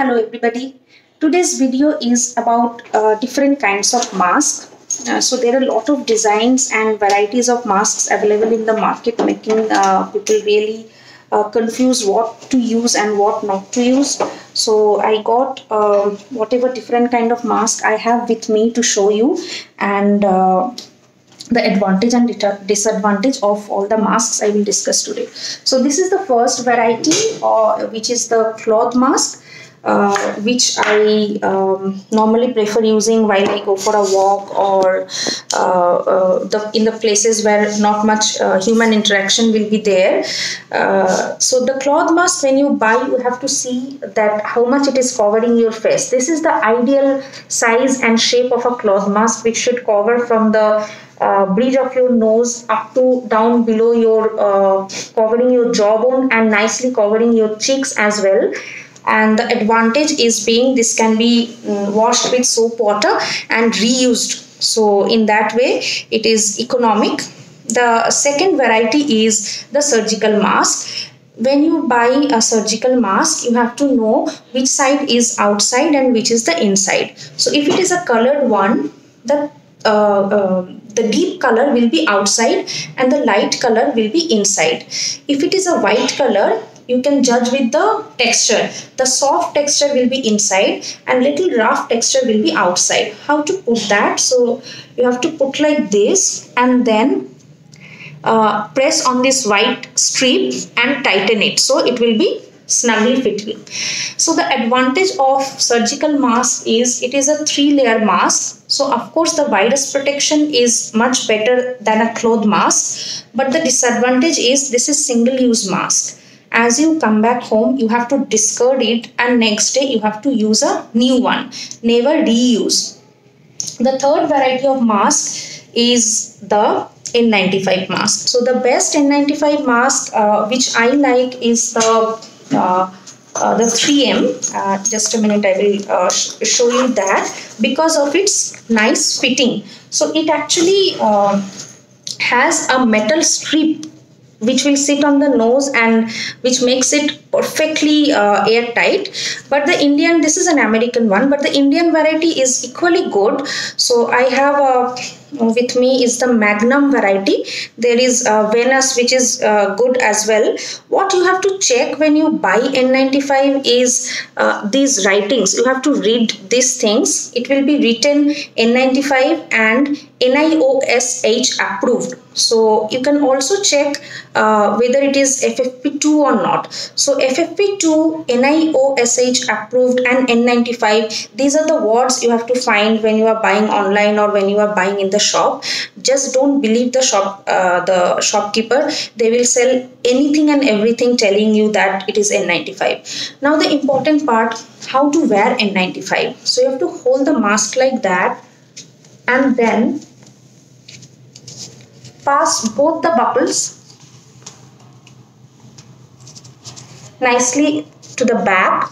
Hello everybody. Today's video is about different kinds of masks. So there are a lot of designs and varieties of masks available in the market, making people really confused what to use and what not to use. So I got whatever different kind of mask I have with me to show you, and the advantage and disadvantage of all the masks I will discuss today. So this is the first variety, which is the cloth mask, which I normally prefer using while I go for a walk or in the places where not much human interaction will be there. So the cloth mask, when you buy, you have to see that how much it is covering your face. This is the ideal size and shape of a cloth mask, which should cover from the bridge of your nose up to down below your covering your jawbone and nicely covering your cheeks as well. And the advantage is being this can be washed with soap water and reused, so in that way it is economic. The second variety is the surgical mask. When you buy a surgical mask, you have to know which side is outside and which is the inside. So if it is a colored one, the deep color will be outside and the light color will be inside. If it is a white color, you can judge with the texture. The soft texture will be inside and little rough texture will be outside. How to put that? So you have to put like this and then press on this white strip and tighten it, so it will be snugly fitting. So the advantage of surgical mask is it is a 3-layer mask. So of course the virus protection is much better than a cloth mask, but the disadvantage is this is single-use mask. As you come back home, you have to discard it and next day you have to use a new one. Never reuse. The third variety of mask is the N95 mask. So the best N95 mask which I like is the 3M. Just a minute, I will show you that, because of its nice fitting. So it actually has a metal strip which will sit on the nose and which makes it perfectly airtight. But the Indian, this is an American one, but the Indian variety is equally good. So I have with me is the Magnum variety. There is Venus, which is good as well. What you have to check when you buy N95 is these writings. You have to read these things. It will be written N95 and NIOSH approved. So you can also check whether it is FFP2 or not. So FFP2, NIOSH approved and N95, these are the words you have to find when you are buying online or when you are buying in the shop. Just don't believe the shopkeeper. They will sell anything and everything telling you that it is N95. Now the important part, how to wear N95. So you have to hold the mask like that and then pass both the buckles nicely to the back.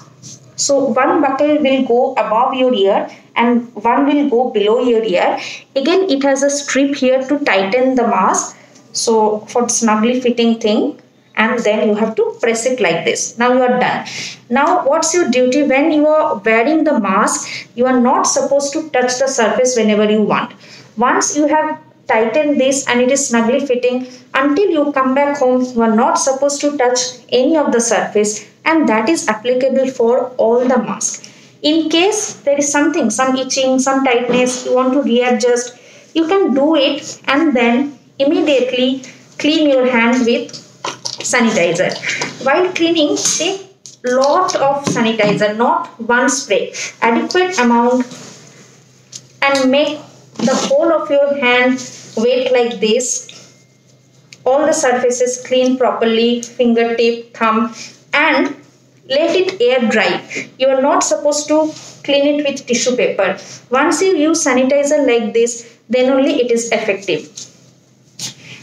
So one buckle will go above your ear and one will go below your ear. Again, it has a strip here to tighten the mask, so for snugly fitting thing, and then you have to press it like this. Now you are done. Now what's your duty when you are wearing the mask? You are not supposed to touch the surface whenever you want. Once you have tighten this and it is snugly fitting, until you come back home you are not supposed to touch any of the surface, and that is applicable for all the masks. In case there is something, some itching, some tightness, you want to readjust, you can do it and then immediately clean your hand with sanitizer. While cleaning, take lot of sanitizer, not one spray, adequate amount, and make the whole of your hand wet like this. All the surfaces clean properly, fingertip, thumb, and let it air dry. You are not supposed to clean it with tissue paper. Once you use sanitizer like this, then only it is effective.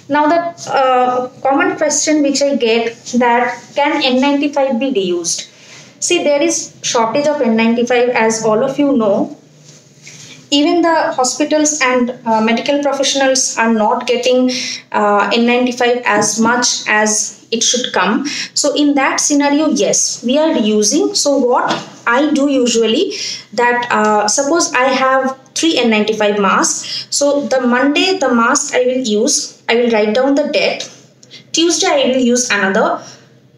Now the common question which I get, that can N95 be reused? See, there is shortage of N95, as all of you know. Even the hospitals and medical professionals are not getting N95 as much as it should come. So in that scenario, yes, we are reusing. So what I do usually, that suppose I have 3 N95 masks. So the Monday the mask I will use, I will write down the date. Tuesday I will use another.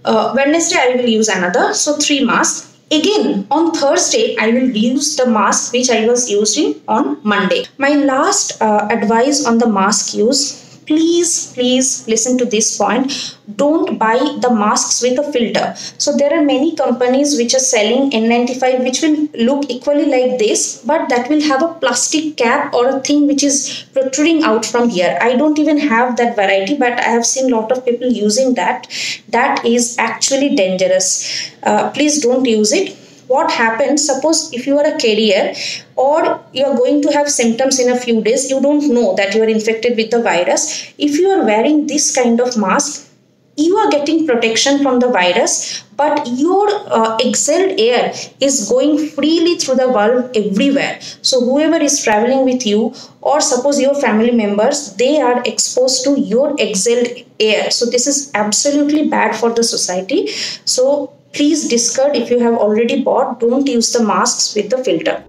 Wednesday I will use another. So 3 masks. Again on Thursday I will use the mask which I was using on Monday. My last advice on the mask use, please listen to this point. Don't buy the masks with a filter. So there are many companies which are selling N95 which will look equally like this, but that will have a plastic cap or a thing which is protruding out from here. I don't even have that variety, but I have seen a lot of people using that. That is actually dangerous. Please don't use it. What happens, suppose if you are a carrier or you are going to have symptoms in a few days, you don't know that you are infected with the virus. If you are wearing this kind of mask, you are getting protection from the virus, but your exhaled air is going freely through the valve everywhere. So whoever is traveling with you, or suppose your family members, they are exposed to your exhaled air. So this is absolutely bad for the society. So please discard. If you have already bought, don't use the masks with the filter.